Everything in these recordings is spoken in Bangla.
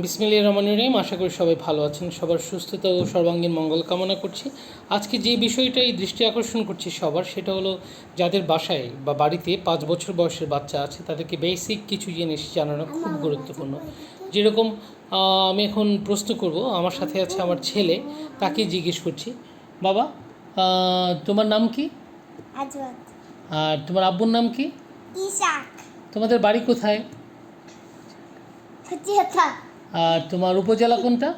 বিসমিল্লাহির রহমানির রহিম। আশা করি সবাই ভালো আছেন, সবার সুস্থতা ও সর্বাঙ্গীন মঙ্গল কামনা করছি। আজকে যে বিষয়টাই দৃষ্টি আকর্ষণ করছি সবার, সেটা হলো যাদের বাসায় বা বাড়িতে 5 বছর বয়সের বাচ্চা আছে তাদেরকে বেসিক কিছু জিনিস জানানো খুব গুরুত্বপূর্ণ। যেরকম আমি এখন প্রশ্ন করব, আমার সাথে আছে আমার ছেলে, তাকে জিজ্ঞেস করছি, বাবা তোমার নাম কি? আজওয়াত। আর তোমার আব্বুর নাম কি? ইসাক। তোমাদের বাড়ি কোথায়? খুচিয়াথা। আর তোমার উপজেলা কোনটা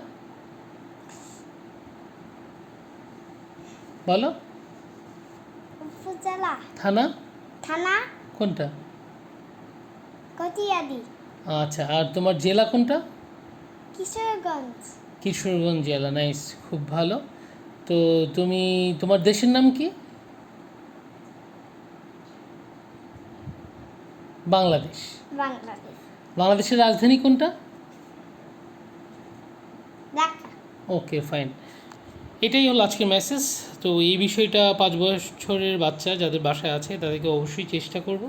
বলো? উপজেলা। থানা থানা কোনটা? কটিয়াদি। আচ্ছা, আর তোমার জেলা কোনটা? কিশোরগঞ্জ। কিশোরগঞ্জ জেলা। নাইস, খুব ভালো। তো তুমি, তোমার দেশের নাম কি? বাংলাদেশ। বাংলাদেশ। বাংলাদেশের রাজধানী কোনটা? ঢাকা। ওকে, ফাইন। এটাই হলো আজকের মেসেজ। তো এই বিষয়টা 5 বছরের বাচ্চা যাদের বাসায় আছে তাদেরকে অবশ্যই চেষ্টা করব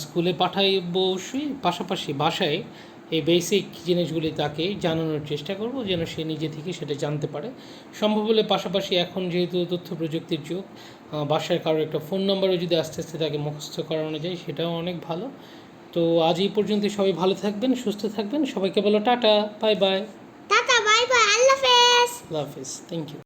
স্কুলে পাঠাইব অবশ্যই, পাশাপাশি বাসায় এই বেসিক জিনিসগুলি তাকে জানানোর চেষ্টা করব যেন সে নিজে থেকে সেটা জানতে পারে। সম্ভব হলে পাশাপাশি এখন যেহেতু তথ্য প্রযুক্তির যুগ, বাসায় কারোর একটা ফোন নাম্বারও যদি আস্তে আস্তে তাকে মুখস্থ করানো যায় সেটাও অনেক ভালো। তো আজ এই পর্যন্ত, সবাই ভালো থাকবেন, সুস্থ থাকবেন। সবাইকে বলো টাটা, বাই বাই। টাটা, বাই বাই, আল্লাহ হাফেজ। আল্লাহ হাফিজ, থ্যাংক ইউ।